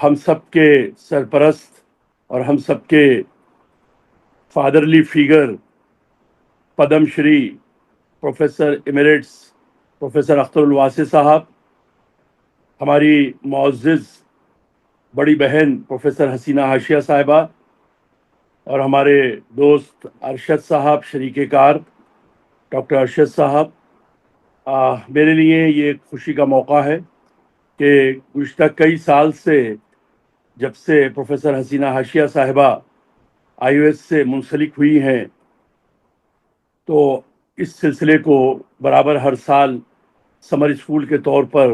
ہم سب کے سرپرست اور ہم سب کے فادرلی figure Padma Shri professor emeritus professor Akhtar الواسع صاحب، ہماری معزز بڑی بہن پروفیسر حسینہ حاشیہ صاحبہ، اور ہمارے دوست ارشد صاحب، شریک کار ڈاکٹر ارشد صاحب، میرے لیے یہ ایک خوشی کا موقع ہے کہ گزشتہ کئی سال سے جب سے پروفیسر حسینہ حاشیہ صاحبہ IOS سے منسلک ہوئی ہیں تو اس سلسلے کو برابر ہر سال سمر اسکول کے طور پر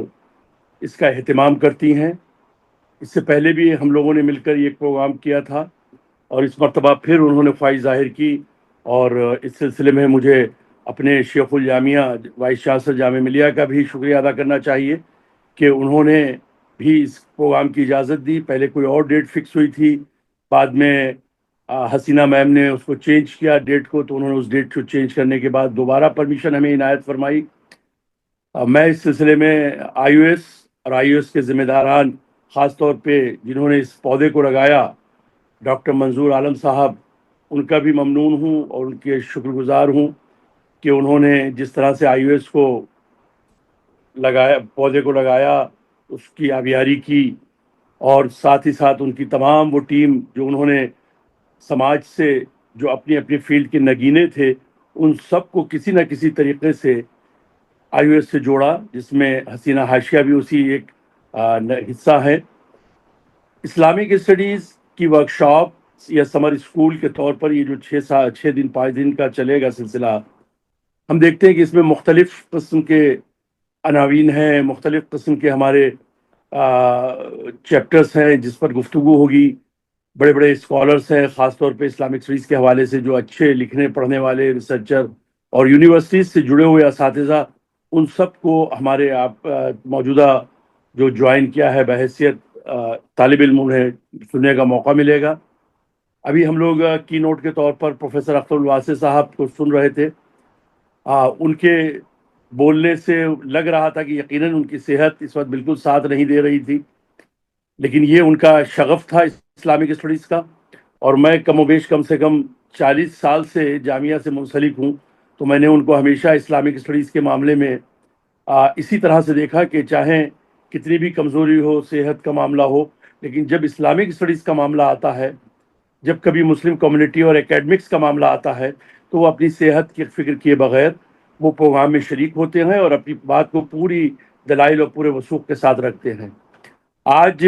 اس کا اہتمام کرتی ہیں۔ اس سے پہلے بھی ہم لوگوں نے مل کر یہ پروگرام کیا تھا، اور اس مرتبہ پھر انہوں نے خواہش ظاہر کی، اور اس سلسلے میں مجھے اپنے شیخ الجامعہ وائس چانسلر جامعہ ملیہ کا بھی شکریہ ادا کرنا چاہیے کہ انہوں نے بھی اس پروگرام کی اجازت دی۔ پہلے کوئی اور ڈیٹ فکس ہوئی تھی، بعد میں حسینہ میم نے اس کو چینج کیا ڈیٹ کو، تو انہوں نے اس ڈیٹ کو چینج کرنے کے بعد دوبارہ پرمیشن ہمیں عنایت فرمائی۔ میں اس سلسلے میں IOS اور IOS کے ذمہ داران، خاص طور پہ جنہوں نے اس پودے کو لگایا، ڈاکٹر منظور عالم صاحب، ان کا بھی ممنون ہوں اور ان کے شکر گزار ہوں کہ انہوں نے جس طرح سے IOS کو لگایا، پودے کو لگایا، اس کی آبیاری کی، اور ساتھ ہی ساتھ ان کی تمام وہ ٹیم جو انہوں نے سماج سے جو اپنی اپنی فیلڈ کے نگینے تھے، ان سب کو کسی نہ کسی طریقے سے IOS سے جوڑا، جس میں حسینہ حاشیہ بھی اسی ایک حصہ ہے۔ اسلامک اسٹڈیز کی ورکشاپ یا سمر اسکول کے طور پر یہ جو 6 دن 5 دن کا چلے گا سلسلہ، ہم دیکھتے ہیں کہ اس میں مختلف قسم کے عناوین ہیں، مختلف قسم کے ہمارے چیپٹرز ہیں جس پر گفتگو ہوگی۔ بڑے بڑے اسکالرس ہیں، خاص طور پہ اسلامک اسٹڈیز کے حوالے سے جو اچھے لکھنے پڑھنے والے ریسرچر اور یونیورسٹیز سے جڑے ہوئے اساتذہ، ان سب کو ہمارے موجودہ جو جوائن کیا ہے بحیثیت طالب علم انہیں سننے کا موقع ملے گا۔ ابھی ہم لوگ کی نوٹ کے طور پر پروفیسر اختر الواسع صاحب کو سن رہے تھے۔ ان کے بولنے سے لگ رہا تھا کہ یقیناً ان کی صحت اس وقت بالکل ساتھ نہیں دے رہی تھی، لیکن یہ ان کا شغف تھا اسلامک اسٹڈیز کا، اور میں کم و بیش کم سے کم 40 سال سے جامعہ سے منسلک ہوں، تو میں نے ان کو ہمیشہ اسلامک اسٹڈیز کے معاملے میں اسی طرح سے دیکھا کہ چاہے کتنی بھی کمزوری ہو، صحت کا معاملہ ہو، لیکن جب اسلامک اسٹڈیز کا معاملہ آتا ہے، جب کبھی مسلم کمیونٹی اور اکیڈمکس کا معاملہ آتا ہے، تو وہ اپنی صحت کی فکر کیے بغیر وہ پروگرام میں شریک ہوتے ہیں اور اپنی بات کو پوری دلائل اور پورے وثوق کے ساتھ رکھتے ہیں۔ آج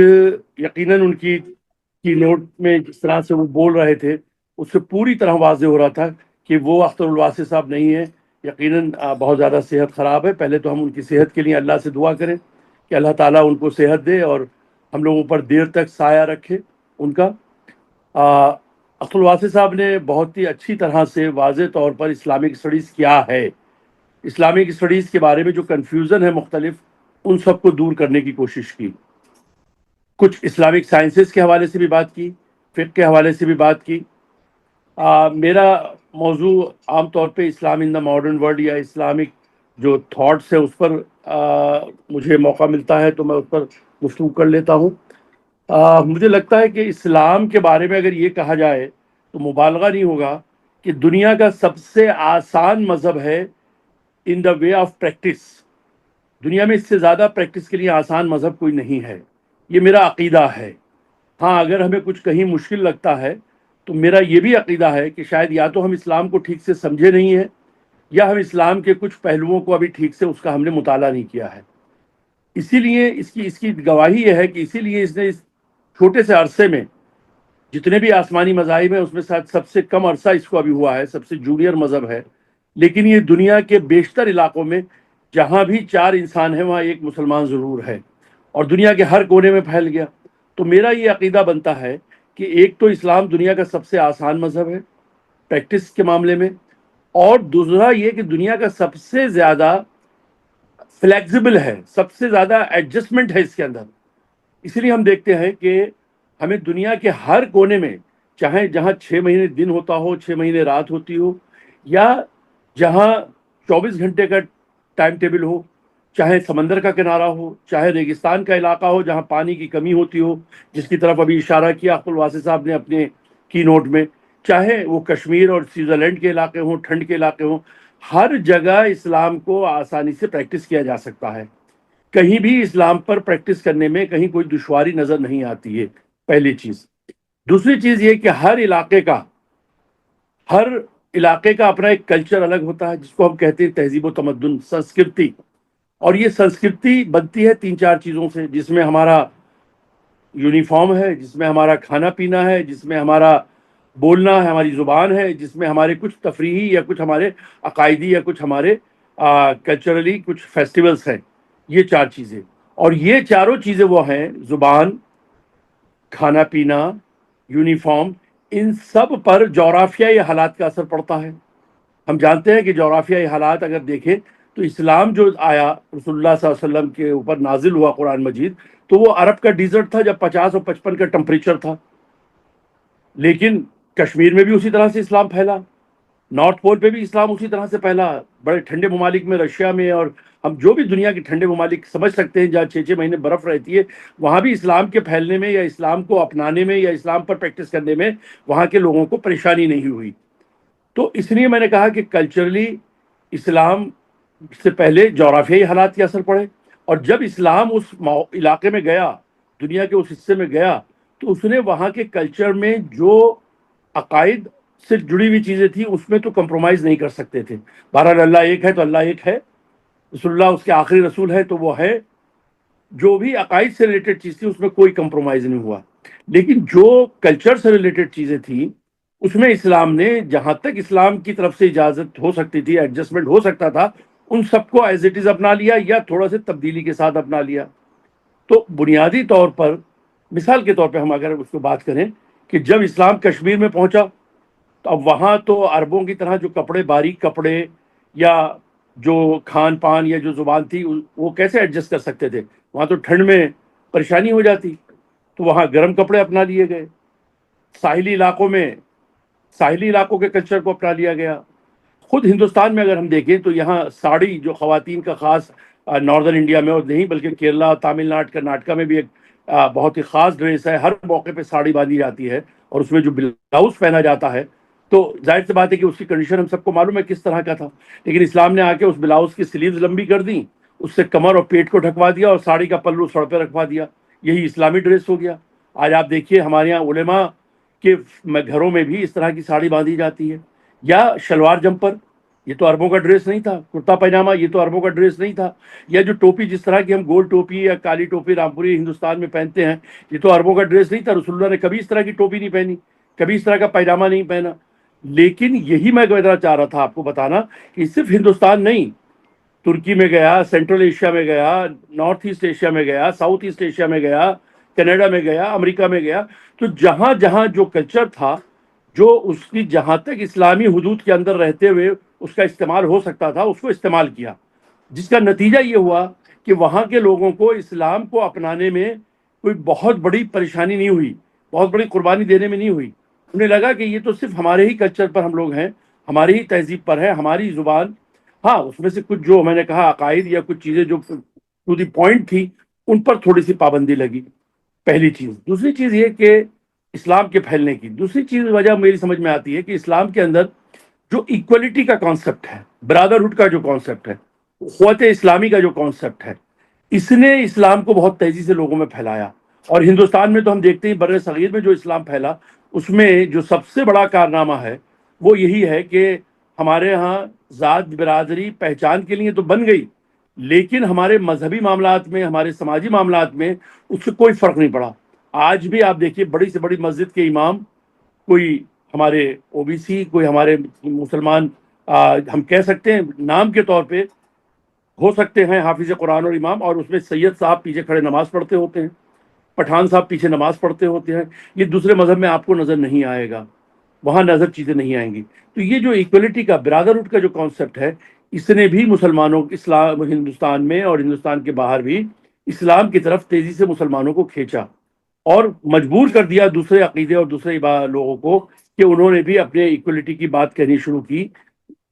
یقیناً ان کی نوٹ میں جس طرح سے وہ بول رہے تھے، اس سے پوری طرح واضح ہو رہا تھا کہ وہ اختر الواسع صاحب نہیں ہیں، یقیناً بہت زیادہ صحت خراب ہے۔ پہلے تو ہم ان کی صحت کے لیے اللہ سے دعا کریں کہ اللہ تعالیٰ ان کو صحت دے اور ہم لوگوں پر دیر تک سایہ رکھے ان کا۔ اختر الواسع صاحب نے بہت ہی اچھی طرح سے واضح طور پر اسلامک اسٹڈیز کیا ہے، اسلامک اسٹڈیز کے بارے میں جو کنفیوژن ہے مختلف، ان سب کو دور کرنے کی کوشش کی۔ کچھ اسلامک سائنسز کے حوالے سے بھی بات کی، فقہ کے حوالے سے بھی بات کی۔ میرا موضوع عام طور پہ اسلام ان دا ماڈرن ورلڈ یا اسلامک جو تھاٹس ہے اس پر مجھے موقع ملتا ہے تو میں اس پر گفتگو کر لیتا ہوں۔ مجھے لگتا ہے کہ اسلام کے بارے میں اگر یہ کہا جائے تو مبالغہ نہیں ہوگا کہ دنیا کا سب سے آسان مذہب ہے ان دا وے آف پریکٹس۔ دنیا میں اس سے زیادہ پریکٹس کے لیے آسان مذہب کوئی نہیں ہے، یہ میرا عقیدہ ہے۔ ہاں، اگر ہمیں کچھ کہیں مشکل لگتا ہے تو میرا یہ بھی عقیدہ ہے کہ شاید یا تو ہم اسلام کو ٹھیک سے سمجھے نہیں ہیں، یا ہم اسلام کے کچھ پہلوؤں کو ابھی ٹھیک سے اس کا ہم نے مطالعہ نہیں کیا ہے۔ اسی لیے اس کی گواہی یہ ہے کہ اسی لیے اس نے اس چھوٹے سے عرصے میں جتنے بھی آسمانی مذاہب ہیں اس میں سب سے کم عرصہ اس کو ابھی ہوا ہے، سب سے جونیئر مذہب ہے، لیکن یہ دنیا کے بیشتر علاقوں میں جہاں بھی 4 انسان ہیں وہاں ایک مسلمان ضرور ہے، اور دنیا کے ہر کونے میں پھیل گیا۔ تو میرا یہ عقیدہ بنتا ہے کہ ایک تو اسلام دنیا کا سب سے آسان مذہب ہے پریکٹس کے معاملے میں، اور دوسرا یہ کہ دنیا کا سب سے زیادہ فلیکسیبل ہے، سب سے زیادہ ایڈجسٹمنٹ ہے اس کے اندر۔ اسی لیے ہم دیکھتے ہیں کہ ہمیں دنیا کے ہر کونے میں، چاہے جہاں 6 مہینے دن ہوتا ہو، 6 مہینے رات ہوتی ہو، یا جہاں 24 گھنٹے کا ٹائم ٹیبل ہو، چاہے سمندر کا کنارہ ہو، چاہے ریگستان کا علاقہ ہو جہاں پانی کی کمی ہوتی ہو، جس کی طرف ابھی اشارہ کیا عبد الواسی صاحب نے اپنے کی نوٹ میں، چاہے وہ کشمیر اور سوئٹزرلینڈ کے علاقے ہوں، ٹھنڈ کے علاقے ہوں، ہر جگہ اسلام کو آسانی سے پریکٹس کیا جا سکتا ہے. کہیں بھی اسلام پر پریکٹس کرنے میں کہیں کوئی دشواری نظر نہیں آتی ہے، پہلی چیز. دوسری چیز یہ کہ ہر علاقے کا اپنا ایک کلچر الگ ہوتا ہے، جس کو ہم کہتے ہیں تہذیب و تمدن، سنسکرتی. اور یہ سنسکرتی بنتی ہے 3-4 چیزوں سے، جس میں ہمارا یونیفارم ہے، جس میں ہمارا کھانا پینا ہے، جس میں ہمارا بولنا ہے، ہماری زبان ہے، جس میں ہمارے کچھ تفریحی یا کچھ ہمارے عقائدی یا کچھ ہمارے کلچرلی کچھ فیسٹیولز ہیں. یہ 4 چیزیں، اور یہ چاروں چیزیں وہ ہیں: زبان، کھانا پینا، یونیفارم. ان سب پر جغرافیائی حالات کا اثر پڑتا ہے. ہم جانتے ہیں کہ جغرافیائی حالات اگر دیکھیں تو اسلام جو آیا، رسول اللہ صلی اللہ علیہ وسلم کے اوپر نازل ہوا قرآن مجید، تو وہ عرب کا ڈیزرٹ تھا جب 50 اور 55 کا ٹمپریچر تھا. لیکن کشمیر میں بھی اسی طرح سے اسلام پھیلا، نارتھ پول پہ بھی اسلام اسی طرح سے پھیلا. بڑے ٹھنڈے ممالک میں، رشیا میں، اور ہم جو بھی دنیا کے ٹھنڈے ممالک سمجھ سکتے ہیں جہاں 6-6 مہینے برف رہتی ہے، وہاں بھی اسلام کے پھیلنے میں یا اسلام کو اپنانے میں یا اسلام پر پریکٹس کرنے میں وہاں کے لوگوں کو پریشانی نہیں ہوئی. تو اس لیے میں نے کہا کہ کلچرلی اسلام سے پہلے جغرافیائی حالات کے اثر پڑے، اور جب اسلام اس علاقے میں گیا، دنیا کے اس حصے میں گیا، تو اس نے وہاں کے کلچر میں جو عقائد سے جڑی ہوئی چیزیں تھیں اس میں تو کمپرومائز نہیں کر سکتے تھے. بہرحال اللہ ایک ہے تو اللہ ایک ہے، رسول اللہ اس کے آخری رسول ہے تو وہ ہے. جو بھی عقائد سے ریلیٹڈ چیز تھی اس میں کوئی کمپرومائز نہیں ہوا. لیکن جو کلچر سے ریلیٹڈ چیزیں تھیں اس میں اسلام نے جہاں تک اسلام کی طرف سے اجازت ہو سکتی تھی، ایڈجسٹمنٹ ہو سکتا تھا، ان سب کو ایز اٹ از اپنا لیا یا تھوڑا سے تبدیلی کے ساتھ اپنا لیا. تو بنیادی طور پر، مثال کے طور پہ ہم اگر اس کو بات کریں کہ جب اسلام کشمیر میں پہنچا تو اب وہاں تو عربوں کی طرح جو کپڑے، باریک کپڑے، یا جو کھان پان یا جو زبان تھی، وہ کیسے ایڈجسٹ کر سکتے تھے؟ وہاں تو ٹھنڈ میں پریشانی ہو جاتی، تو وہاں گرم کپڑے اپنا لیے گئے. ساحلی علاقوں میں ساحلی علاقوں کے کلچر کو اپنا لیا گیا. خود ہندوستان میں اگر ہم دیکھیں تو یہاں ساڑی جو خواتین کا خاص ناردرن انڈیا میں، اور نہیں بلکہ کیرلا، تامل ناڈو، کرناٹکا میں بھی ایک بہت ہی خاص ڈریس ہے. ہر موقع پہ ساڑی باندھی جاتی ہے اور اس میں جو بلاؤز پہنا جاتا ہے، تو ظاہر سی بات ہے کہ اس کی کنڈیشن ہم سب کو معلوم ہے کس طرح کا تھا. لیکن اسلام نے آ کے اس بلاؤز کی سلیوز لمبی کر دی، اس سے کمر اور پیٹ کو ڈھکوا دیا، اور ساڑی کا پلو سر پہ رکھوا دیا. یہی اسلامی ڈریس ہو گیا. آج آپ دیکھیے ہمارے یہاں علماء کے گھروں میں بھی اس طرح کی ساڑی باندھی جاتی ہے. یا شلوار جمپر، یہ تو عربوں کا ڈریس نہیں تھا. کرتا پائجامہ، یہ تو عربوں کا ڈریس نہیں تھا. یا جو ٹوپی، جس طرح کی ہم گول ٹوپی یا کالی ٹوپی رامپوری ہندوستان میں پہنتے ہیں، یہ تو عربوں کا ڈریس نہیں تھا. رسول اللہ نے کبھی اس طرح کی ٹوپی نہیں پہنی، کبھی اس طرح کا پائجامہ نہیں پہنا. لیکن یہی میں کہنا چاہ رہا تھا آپ کو بتانا کہ صرف ہندوستان نہیں، ترکی میں گیا، سینٹرل ایشیا میں گیا، نارتھ ایسٹ ایشیا میں گیا، ساؤتھ ایسٹ ایشیا میں گیا، کینیڈا میں گیا، امریکہ میں گیا، تو جہاں جہاں جو کلچر تھا، جو اس کی جہاں تک اسلامی حدود کے اندر رہتے ہوئے اس کا استعمال ہو سکتا تھا، اس کو استعمال کیا. جس کا نتیجہ یہ ہوا کہ وہاں کے لوگوں کو اسلام کو اپنانے میں کوئی بہت بڑی پریشانی نہیں ہوئی، بہت بڑی قربانی دینے میں نہیں ہوئی. انہیں لگا کہ یہ تو صرف ہمارے ہی کلچر پر ہم لوگ ہیں، ہماری ہی تہذیب پر ہے، ہماری زبان. ہاں، اس میں سے کچھ جو میں نے کہا عقائد یا کچھ چیزیں جو ٹو دی پوائنٹ تھی، ان پر تھوڑی سی پابندی لگی. پہلی چیز. دوسری چیز یہ کہ اسلام کے پھیلنے کی دوسری چیز وجہ میری سمجھ میں آتی ہے کہ اسلام کے اندر جو ایکولیٹی کا کانسیپٹ ہے، برادرہڈ کا جو کانسیپٹ ہے، اخوت اسلامی کا جو کانسیپٹ ہے، اس نے اسلام کو بہت تیزی سے لوگوں میں پھیلایا. اور ہندوستان میں تو ہم دیکھتے ہیں بر صغیر میں جو اسلام پھیلا، اس میں جو سب سے بڑا کارنامہ ہے وہ یہی ہے کہ ہمارے ہاں ذات، برادری، پہچان کے لیے تو بن گئی، لیکن ہمارے مذہبی معاملات میں، ہمارے سماجی معاملات میں اس سے کوئی فرق نہیں پڑا. آج بھی آپ دیکھیے بڑی سے بڑی مسجد کے امام کوئی ہمارے او بی سی، کوئی ہمارے مسلمان، ہم کہہ سکتے ہیں نام کے طور پہ ہو سکتے ہیں حافظ قرآن اور امام، اور اس میں سید صاحب پیچھے کھڑے نماز پڑھتے ہوتے ہیں، پٹھان صاحب پیچھے نماز پڑھتے ہوتے ہیں. یہ دوسرے مذہب میں آپ کو نظر نہیں آئے گا، وہاں نظر چیزیں نہیں آئیں گی. تو یہ جو ایکولیٹی کا، برادرہڈ کا جو کانسیپٹ ہے، اس نے بھی مسلمانوں، اسلام، ہندوستان میں اور ہندوستان کے باہر بھی اسلام کی طرف تیزی سے مسلمانوں کو کھینچا، اور مجبور کر دیا دوسرے عقیدے اور دوسرے لوگوں کو کہ انہوں نے بھی اپنے ایکولیٹی کی بات کہنی شروع کی.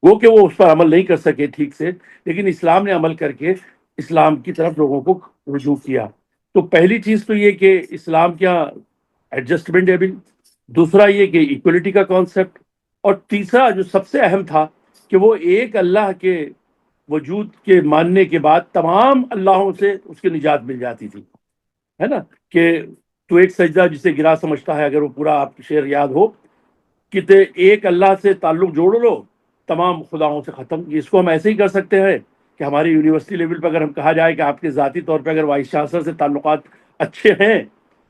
وہ کہ وہ اس پر عمل نہیں کر سکے ٹھیک سے، لیکن اسلام نے عمل کر کے اسلام کی طرف لوگوں کو رجوع کیا۔ تو پہلی چیز تو یہ کہ اسلام کیا ایڈجسٹمنٹ، دوسرا یہ کہ ایکولیٹی کا کانسیپٹ، اور تیسرا جو سب سے اہم تھا کہ وہ ایک اللہ کے وجود کے ماننے کے بعد تمام اللہوں سے اس کی نجات مل جاتی تھی، ہے نا؟ کہ تو ایک سجدہ جسے گرا سمجھتا ہے، اگر وہ پورا آپ شعر یاد ہو کہ ایک اللہ سے تعلق جوڑ لو تمام خداؤں سے ختم۔ اس کو ہم ایسے ہی کر سکتے ہیں کہ ہماری یونیورسٹی لیول پہ اگر ہم کہا جائے کہ آپ کے ذاتی طور پہ اگر وائس چانسلر سے تعلقات اچھے ہیں،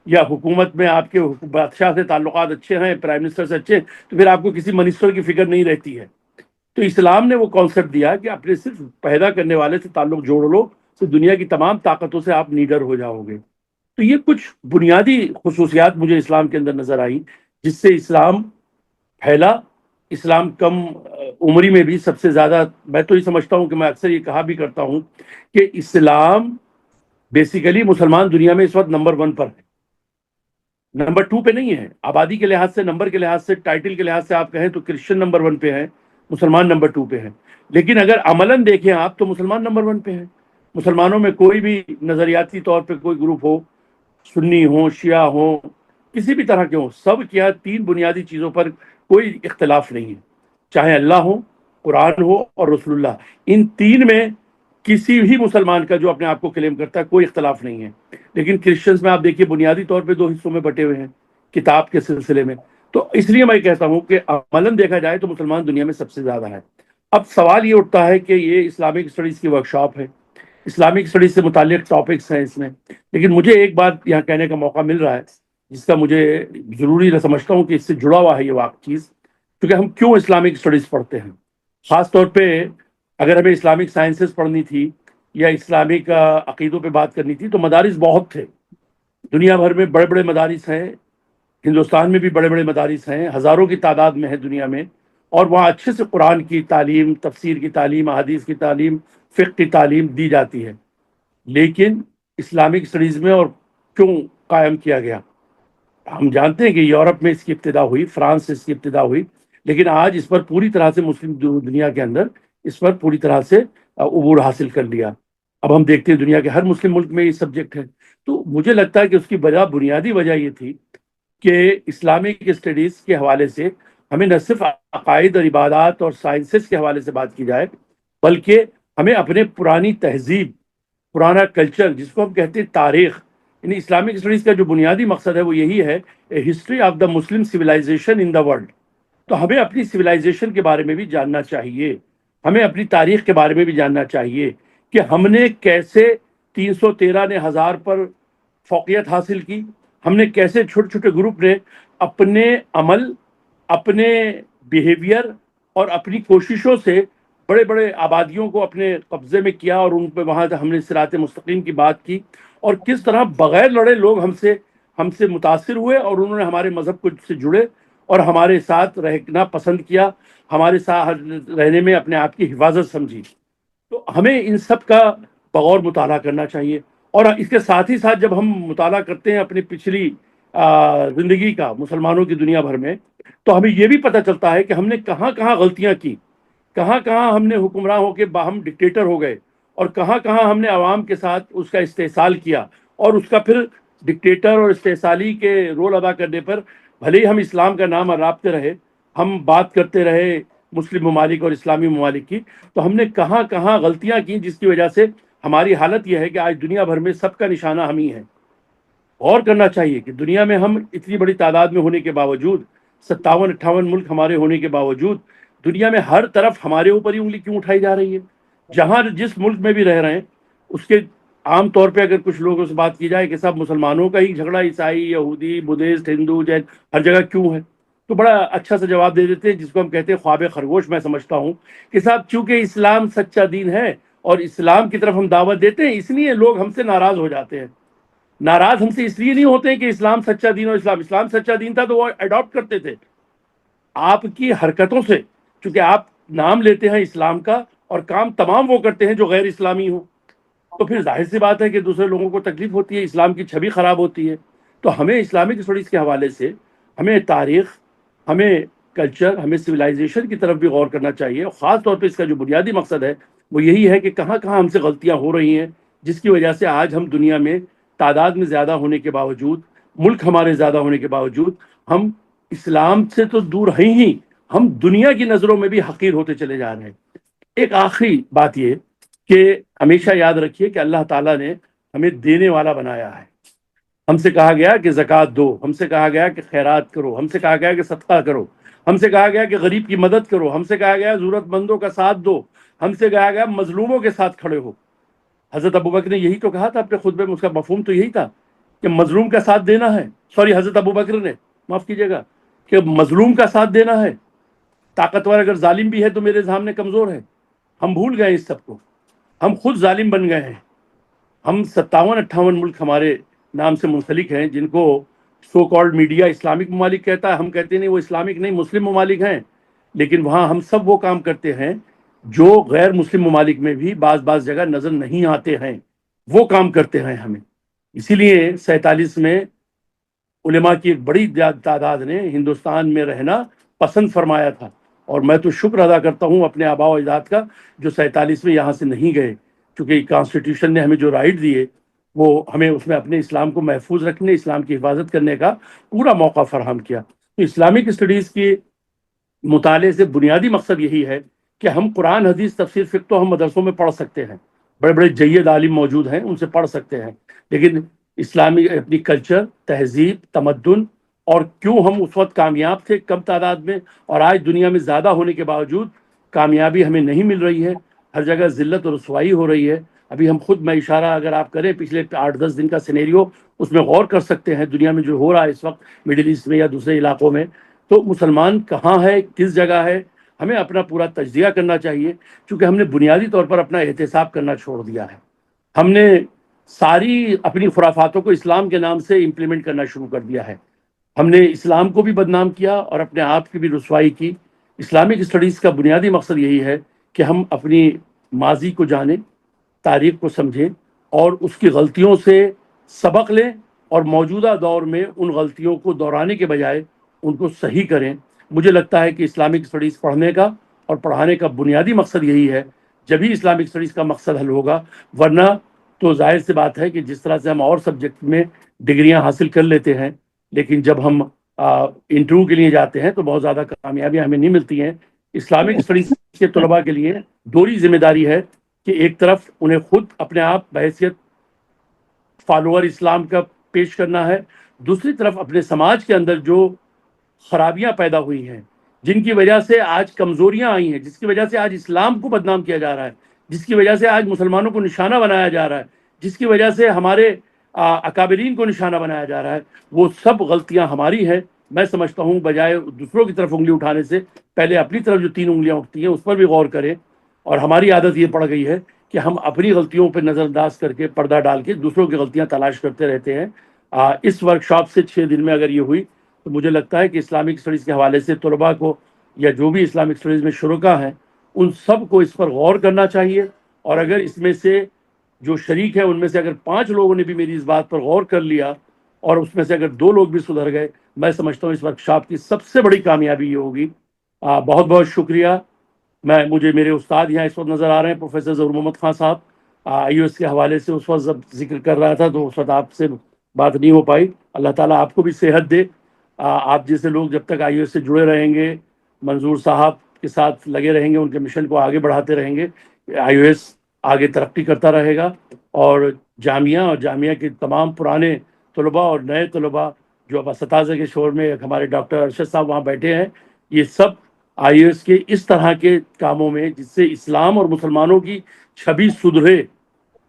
یا حکومت میں آپ کے بادشاہ سے تعلقات اچھے ہیں، پرائم منسٹر سے اچھے ہیں، تو پھر آپ کو کسی منسٹر کی فکر نہیں رہتی ہے۔ تو اسلام نے وہ کانسیپٹ دیا کہ اپنے صرف پیدا کرنے والے سے تعلق جوڑ لو تو دنیا کی تمام طاقتوں سے آپ نیڈر ہو جاؤ گے۔ تو یہ کچھ بنیادی خصوصیات مجھے اسلام کے اندر نظر آئی جس سے اسلام پھیلا۔ اسلام کم عمری میں بھی سب سے زیادہ، میں تو یہ سمجھتا ہوں کہ میں اکثر یہ کہا بھی کرتا ہوں کہ اسلام بیسیکلی مسلمان دنیا میں اس وقت نمبر 1 پر ہے، نمبر 2 پہ نہیں ہے۔ آبادی کے لحاظ سے، نمبر کے لحاظ سے، ٹائٹل کے لحاظ سے آپ کہیں تو کرسچن نمبر 1 پہ ہے، مسلمان نمبر 2 پہ ہے، لیکن اگر عملاً دیکھیں آپ تو مسلمان نمبر 1 پہ ہے۔ مسلمانوں میں کوئی بھی نظریاتی طور پہ کوئی گروپ ہو، سنی ہوں، شیعہ ہوں، کسی بھی طرح کے ہوں، سب کیا 3 بنیادی چیزوں پر کوئی اختلاف نہیں ہے، چاہے اللہ ہو، قرآن ہو اور رسول اللہ۔ ان 3 میں کسی بھی مسلمان کا جو اپنے آپ کو کلیم کرتا ہے کوئی اختلاف نہیں ہے۔ لیکن کرسچنز میں آپ دیکھیے بنیادی طور پہ 2 حصوں میں بٹے ہوئے ہیں کتاب کے سلسلے میں۔ تو اس لیے میں کہتا ہوں کہ عملاً دیکھا جائے تو مسلمان دنیا میں سب سے زیادہ ہے۔ اب سوال یہ اٹھتا ہے کہ یہ اسلامک اسٹڈیز کی ورکشاپ ہے، اسلامک اسٹڈیز سے متعلق ٹاپکس ہیں اس میں، لیکن مجھے ایک بات یہاں کہنے کا موقع مل رہا ہے جس کا مجھے ضروری سمجھتا ہوں کہ اس سے جڑا ہوا ہے یہ واقع چیز، کیونکہ ہم کیوں اسلامک اسٹڈیز پڑھتے ہیں۔ خاص طور پہ اگر ہمیں اسلامک سائنسز پڑھنی تھی یا اسلامک عقیدوں پہ بات کرنی تھی تو مدارس بہت تھے، دنیا بھر میں بڑے بڑے مدارس ہیں، ہندوستان میں بھی بڑے بڑے مدارس ہیں، ہزاروں کی تعداد میں ہے دنیا میں، اور وہاں اچھے سے قرآن کی تعلیم، تفسیر کی تعلیم، احادیث کی تعلیم، فقہ کی تعلیم دی جاتی ہے۔ لیکن اسلامک اسٹڈیز میں اور کیوں قائم کیا گیا؟ ہم جانتے ہیں کہ یورپ میں اس کی ابتدا ہوئی، فرانس سے اس کی ابتدا ہوئی، لیکن آج اس پر پوری طرح سے مسلم دنیا کے اندر اس پر پوری طرح سے عبور حاصل کر لیا۔ اب ہم دیکھتے ہیں دنیا کے ہر مسلم ملک میں یہ سبجیکٹ ہے۔ تو مجھے لگتا ہے کہ اس کی بنیادی وجہ یہ تھی کہ اسلامک اسٹڈیز کے حوالے سے ہمیں نہ صرف عقائد اور عبادات اور سائنسز کے حوالے سے بات کی جائے، بلکہ ہمیں اپنے پرانی تہذیب، پرانا کلچر جس کو ہم کہتے ہیں تاریخ، یعنی اسلامک اسٹڈیز کا جو بنیادی مقصد ہے وہ یہی ہے، history of the Muslim civilisation in the world. تو ہمیں اپنی سویلائزیشن کے بارے میں بھی جاننا چاہیے، ہمیں اپنی تاریخ کے بارے میں بھی جاننا چاہیے کہ ہم نے کیسے 313 نے 1000 پر فوقیت حاصل کی، ہم نے کیسے چھوٹے چھوٹے گروپ نے اپنے عمل، اپنے بیہیویئر اور اپنی کوششوں سے بڑے بڑے آبادیوں کو اپنے قبضے میں کیا، اور ان پہ وہاں ہم نے صراط مستقیم کی بات کی، اور کس طرح بغیر لڑے لوگ ہم سے متاثر ہوئے اور انہوں نے ہمارے مذہب کو سے جڑے اور ہمارے ساتھ رہنا پسند کیا، ہمارے ساتھ رہنے میں اپنے آپ کی حفاظت سمجھی۔ تو ہمیں ان سب کا بغور مطالعہ کرنا چاہیے، اور اس کے ساتھ ہی ساتھ جب ہم مطالعہ کرتے ہیں اپنی پچھلی زندگی کا مسلمانوں کی دنیا بھر میں، تو ہمیں یہ بھی پتہ چلتا ہے کہ ہم نے کہاں کہاں غلطیاں کی، کہاں کہاں ہم نے حکمراں ہو کے باہم ڈکٹیٹر ہو گئے، اور کہاں کہاں ہم نے عوام کے ساتھ اس کا استحصال کیا، اور اس کا پھر ڈکٹیٹر اور استحصالی کے رول ادا کرنے پر بھلے ہی ہم اسلام کا نام اراپتے رہے، ہم بات کرتے رہے مسلم ممالک اور اسلامی ممالک کی، تو ہم نے کہاں کہاں غلطیاں کی جس کی وجہ سے ہماری حالت یہ ہے کہ آج دنیا بھر میں سب کا نشانہ ہم ہی ہیں۔ غور کرنا چاہیے کہ دنیا میں ہم اتنی بڑی تعداد میں ہونے کے باوجود، 57-58 ملک ہمارے ہونے کے باوجود، دنیا میں ہر طرف ہمارے اوپر ہی انگلی کیوں اٹھائی جا رہی ہے؟ جہاں جس ملک میں بھی رہ رہے ہیں اس کے عام طور پہ اگر کچھ لوگوں سے بات کی جائے کہ سب مسلمانوں کا ہی جھگڑا، عیسائی، یہودی، بدھسٹ، ہندو، جین، ہر جگہ کیوں ہے؟ تو بڑا اچھا سا جواب دے دیتے ہیں جس کو ہم کہتے ہیں خواب خرگوش۔ میں سمجھتا ہوں کہ صاحب چونکہ اسلام سچا دین ہے اور اسلام کی طرف ہم دعوت دیتے ہیں، اس لیے لوگ ہم سے ناراض ہو جاتے ہیں۔ ناراض ہم سے اس لیے نہیں ہوتے کہ اسلام سچا دین، اور اسلام سچا دین تھا تو وہ اڈاپٹ کرتے تھے۔ آپ کی حرکتوں سے، چونکہ آپ نام لیتے ہیں اسلام کا اور کام تمام وہ کرتے ہیں جو غیر اسلامی ہوں، تو پھر ظاہر سی بات ہے کہ دوسرے لوگوں کو تکلیف ہوتی ہے، اسلام کی چھوی خراب ہوتی ہے۔ تو ہمیں اسلامک اسٹڈیز کے حوالے سے ہمیں تاریخ، ہمیں کلچر، ہمیں سویلائزیشن کی طرف بھی غور کرنا چاہیے، اور خاص طور پہ اس کا جو بنیادی مقصد ہے وہ یہی ہے کہ کہاں کہاں ہم سے غلطیاں ہو رہی ہیں، جس کی وجہ سے آج ہم دنیا میں تعداد میں زیادہ ہونے کے باوجود، ملک ہمارے زیادہ ہونے کے باوجود، ہم اسلام سے تو دور ہیں ہی، ہم دنیا کی نظروں میں بھی حقیر ہوتے چلے جا رہے ہیں۔ ایک آخری بات یہ کہ ہمیشہ یاد رکھیے کہ اللہ تعالیٰ نے ہمیں دینے والا بنایا ہے۔ ہم سے کہا گیا کہ زکوٰۃ دو، ہم سے کہا گیا کہ خیرات کرو، ہم سے کہا گیا کہ صدقہ کرو، ہم سے کہا گیا کہ غریب کی مدد کرو، ہم سے کہا گیا ضرورت مندوں کا ساتھ دو، ہم سے کہا گیا مظلوموں کے ساتھ کھڑے ہو۔ حضرت ابوبکر نے یہی تو کہا تھا اپنے خطبے میں، اس کا مفہوم تو یہی تھا کہ مظلوم کا ساتھ دینا ہے۔ سوری، حضرت ابوبکر نے، معاف کیجیے گا، کہ مظلوم کا ساتھ دینا ہے۔ طاقتور اگر ظالم بھی ہے تو میرے سامنے کمزور ہے۔ ہم بھول گئے اس سب کو، ہم خود ظالم بن گئے ہیں۔ ہم 57-58 ملک ہمارے نام سے منسلک ہیں، جن کو سو کالڈ میڈیا اسلامک ممالک کہتا ہے، ہم کہتے نہیں وہ اسلامک نہیں، مسلم ممالک ہیں، لیکن وہاں ہم سب وہ کام کرتے ہیں جو غیر مسلم ممالک میں بھی بعض بعض جگہ نظر نہیں آتے ہیں، وہ کام کرتے ہیں ہمیں۔ اسی لیے 47 میں علماء کی ایک بڑی تعداد نے ہندوستان میں رہنا پسند فرمایا تھا، اور میں تو شکر ادا کرتا ہوں اپنے آباء و اجداد کا جو 47 میں یہاں سے نہیں گئے، چونکہ کانسٹیٹیوشن نے ہمیں جو رائٹ دیے وہ ہمیں اس میں اپنے اسلام کو محفوظ رکھنے، اسلام کی حفاظت کرنے کا پورا موقع فراہم کیا۔ تو اسلامک اسٹڈیز کی مطالعے سے بنیادی مقصد یہی ہے کہ ہم قرآن، حدیث، تفسیر، فقہ تو ہم مدرسوں میں پڑھ سکتے ہیں، بڑے بڑے جید عالم موجود ہیں، ان سے پڑھ سکتے ہیں، لیکن اسلامی اپنی کلچر، تہذیب، تمدن، اور کیوں ہم اس وقت کامیاب تھے کم تعداد میں، اور آج دنیا میں زیادہ ہونے کے باوجود کامیابی ہمیں نہیں مل رہی ہے، ہر جگہ ذلت اور رسوائی ہو رہی ہے۔ ابھی ہم خود، میں اشارہ اگر آپ کریں پچھلے 8-10 دن کا سینیریو، اس میں غور کر سکتے ہیں دنیا میں جو ہو رہا ہے اس وقت مڈل ایسٹ میں یا دوسرے علاقوں میں، تو مسلمان کہاں ہے، کس جگہ ہے، ہمیں اپنا پورا تجزیہ کرنا چاہیے، چونکہ ہم نے بنیادی طور پر اپنا احتساب کرنا چھوڑ دیا ہے۔ ہم نے ساری اپنی خرافاتوں کو اسلام کے نام سے امپلیمنٹ کرنا شروع کر دیا ہے۔ ہم نے اسلام کو بھی بدنام کیا اور اپنے آپ کی بھی رسوائی کی۔ اسلامک اسٹڈیز کا بنیادی مقصد یہی ہے کہ ہم اپنی ماضی کو جانیں، تاریخ کو سمجھیں، اور اس کی غلطیوں سے سبق لیں، اور موجودہ دور میں ان غلطیوں کو دہرانے کے بجائے ان کو صحیح کریں۔ مجھے لگتا ہے کہ اسلامک اسٹڈیز پڑھنے کا اور پڑھانے کا بنیادی مقصد یہی ہے، جبھی اسلامک اسٹڈیز کا مقصد حل ہوگا، ورنہ تو ظاہر سی بات ہے کہ جس طرح سے ہم اور سبجیکٹ میں ڈگریاں حاصل کر لیتے ہیں، لیکن جب ہم انٹرویو کے لیے جاتے ہیں تو بہت زیادہ کامیابیاں ہمیں نہیں ملتی ہیں۔ اسلامک اسٹڈیز کے طلباء کے لیے دوہری ذمہ داری ہے کہ ایک طرف انہیں خود اپنے آپ بحیثیت فالوور اسلام کا پیش کرنا ہے، دوسری طرف اپنے سماج کے اندر جو خرابیاں پیدا ہوئی ہیں، جن کی وجہ سے آج کمزوریاں آئی ہیں، جس کی وجہ سے آج اسلام کو بدنام کیا جا رہا ہے، جس کی وجہ سے آج مسلمانوں کو نشانہ بنایا جا رہا ہے، جس کی وجہ سے ہمارے اکابرین کو نشانہ بنایا جا رہا ہے، وہ سب غلطیاں ہماری ہیں۔ میں سمجھتا ہوں بجائے دوسروں کی طرف انگلی اٹھانے سے پہلے اپنی طرف جو 3 انگلیاں اٹھتی ہیں اس پر بھی غور کریں، اور ہماری عادت یہ پڑ گئی ہے کہ ہم اپنی غلطیوں پہ نظر انداز کر کے، پردہ ڈال کے دوسروں کی غلطیاں تلاش کرتے رہتے ہیں۔ اس ورکشاپ سے 6 دن میں اگر یہ ہوئی تو مجھے لگتا ہے کہ اسلامک اسٹڈیز کے حوالے سے طلباء کو، یا جو بھی اسلامک اسٹڈیز میں شرکا ہیں، ان سب کو اس پر غور کرنا چاہیے، اور اگر اس میں سے جو شریک ہے ان میں سے اگر 5 لوگوں نے بھی میری اس بات پر غور کر لیا، اور اس میں سے اگر 2 لوگ بھی سدھر گئے، میں سمجھتا ہوں اس ورکشاپ کی سب سے بڑی کامیابی یہ ہوگی۔ بہت بہت شکریہ۔ مجھے میرے استاد یہاں اس وقت نظر آ رہے ہیں، پروفیسر ظہور محمد خان صاحب، آئی او ایس کے حوالے سے اس وقت جب ذکر کر رہا تھا تو اس وقت آپ سے بات نہیں ہو پائی۔ اللہ تعالیٰ آپ کو بھی صحت دے۔ آپ جیسے لوگ جب تک آئی او ایس سے جڑے رہیں گے، منظور صاحب کے ساتھ لگے رہیں گے، ان کے مشن کو آگے بڑھاتے رہیں گے، آئی او ایس آگے ترقی کرتا رہے گا، اور جامعہ اور جامعہ کے تمام پرانے طلباء اور نئے طلباء جو اب اساتذہ کے شور میں، ہمارے ڈاکٹر ارشد صاحب وہاں بیٹھے ہیں، یہ سب آئی او ایس کے اس طرح کے کاموں میں جس سے اسلام اور مسلمانوں کی چھبی سدھرے،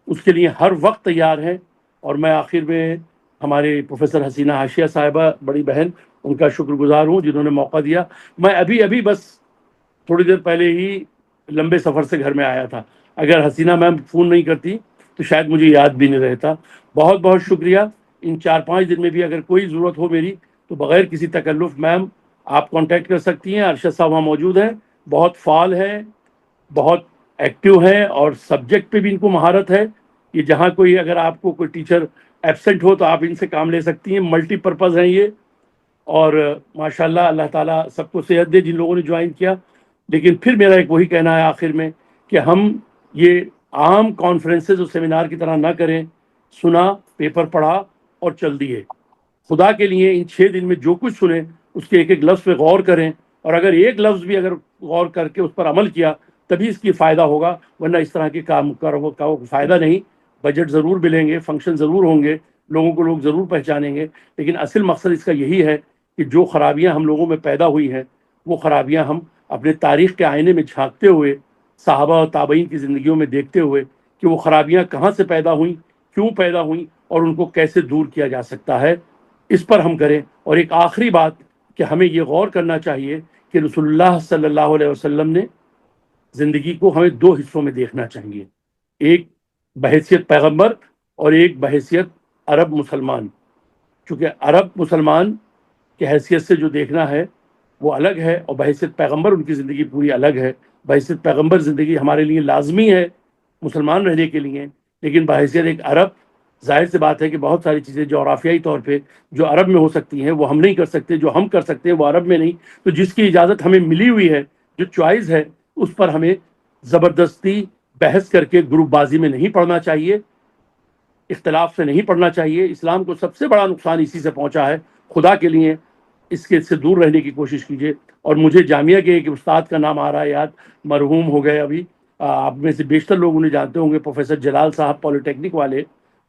اس کے لیے ہر وقت تیار ہیں۔ اور میں آخر میں ہمارے پروفیسر حسینہ حاشیہ صاحبہ، بڑی بہن، ان کا شکر گزار ہوں جنہوں نے موقع دیا۔ میں ابھی بس تھوڑی دیر پہلے ہی لمبے سفر سے گھر میں آیا تھا، اگر حسینہ میم فون نہیں کرتی تو شاید مجھے یاد بھی نہیں رہتا۔ بہت بہت شکریہ۔ ان 4-5 دن میں بھی اگر کوئی ضرورت ہو میری تو بغیر کسی تکلف میم آپ کانٹیکٹ کر سکتی ہیں۔ ارشد صاحب وہاں موجود ہیں، بہت فعال ہیں، بہت ایکٹیو ہیں، اور سبجیکٹ پہ بھی ان کو مہارت ہے۔ یہ جہاں کوئی، اگر آپ کو کوئی ٹیچر ایبسنٹ ہو تو آپ ان سے کام لے سکتی ہیں، ملٹی پرپز ہیں یہ۔ اور ماشاءاللہ اللہ تعالیٰ سب کو صحت دے جن لوگوں نے جوائن کیا۔ لیکن پھر میرا ایک وہی کہنا ہے آخر میں کہ ہم یہ عام کانفرنسز اور سیمینار کی طرح نہ کریں، سنا، پیپر پڑھا اور چل دیے۔ خدا کے لیے ان 6 دن میں جو کچھ سنیں اس کے ایک ایک لفظ پہ غور کریں، اور اگر ایک لفظ بھی اگر غور کر کے اس پر عمل کیا تبھی اس کی فائدہ ہوگا، ورنہ اس طرح کے کام کا فائدہ نہیں۔ بجٹ ضرور ملیں گے، فنکشن ضرور ہوں گے، لوگوں کو لوگ ضرور پہچانیں گے، لیکن اصل مقصد اس کا یہی ہے کہ جو خرابیاں ہم لوگوں میں پیدا ہوئی ہیں وہ خرابیاں ہم اپنے تاریخ کے آئینے میں جھانکتے ہوئے، صحابہ اور تابعین کی زندگیوں میں دیکھتے ہوئے کہ وہ خرابیاں کہاں سے پیدا ہوئیں، کیوں پیدا ہوئیں، اور ان کو کیسے دور کیا جا سکتا ہے، اس پر ہم کریں۔ اور ایک آخری بات کہ ہمیں یہ غور کرنا چاہیے کہ رسول اللہ صلی اللہ علیہ وسلم نے زندگی کو ہمیں 2 حصوں میں دیکھنا چاہیے، ایک بحیثیت پیغمبر اور ایک بحیثیت عرب مسلمان۔ چونکہ عرب مسلمان کی حیثیت سے جو دیکھنا ہے وہ الگ ہے، اور بحیثیت پیغمبر ان کی زندگی پوری الگ ہے۔ بحیثیت پیغمبر زندگی ہمارے لیے لازمی ہے مسلمان رہنے کے لیے، لیکن بحیثیت ایک عرب، ظاہر سی بات ہے کہ بہت ساری چیزیں جغرافیائی طور پہ جو عرب میں ہو سکتی ہیں وہ ہم نہیں کر سکتے، جو ہم کر سکتے ہیں وہ عرب میں نہیں۔ تو جس کی اجازت ہمیں ملی ہوئی ہے، جو چوائس ہے، اس پر ہمیں زبردستی بحث کر کے گروپ بازی میں نہیں پڑھنا چاہیے، اختلاف سے نہیں پڑھنا چاہیے۔ اسلام کو سب سے بڑا نقصان اسی سے پہنچا ہے۔ خدا کے لیے اس کے سے دور رہنے کی کوشش کیجیے۔ اور مجھے جامعہ کے ایک استاد کا نام آ رہا ہے یاد، مرحوم ہو گئے ابھی، آپ میں سے بیشتر لوگ انہیں جانتے ہوں گے، پروفیسر جلال صاحب، پالی ٹیکنک والے۔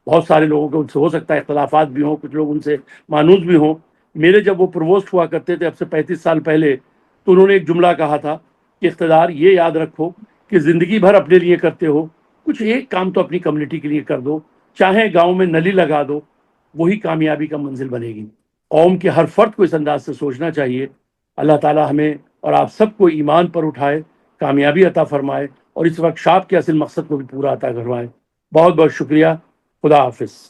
بہت سارے لوگوں کو ان سے ہو سکتا ہے اختلافات بھی ہوں، کچھ لوگ ان سے مانوس بھی ہوں۔ میرے جب وہ پرووسٹ ہوا کرتے تھے اب سے 35 سال پہلے، تو انہوں نے ایک جملہ کہا تھا کہ اقتدار یہ یاد رکھو کہ زندگی بھر اپنے لیے کرتے ہو، کچھ ایک کام تو اپنی کمیونٹی کے لیے کر دو، چاہے گاؤں میں نلی لگا دو، وہی کامیابی کا منزل بنے گی۔ قوم کے ہر فرد کو اس انداز سے سوچنا چاہیے۔ اللہ تعالی ہمیں اور آپ سب کو ایمان پر اٹھائے، کامیابی عطا فرمائے، اور اس ورکشاپ کے اصل مقصد کو بھی پورا عطا کروائے۔ بہت بہت شکریہ۔ خدا حافظ۔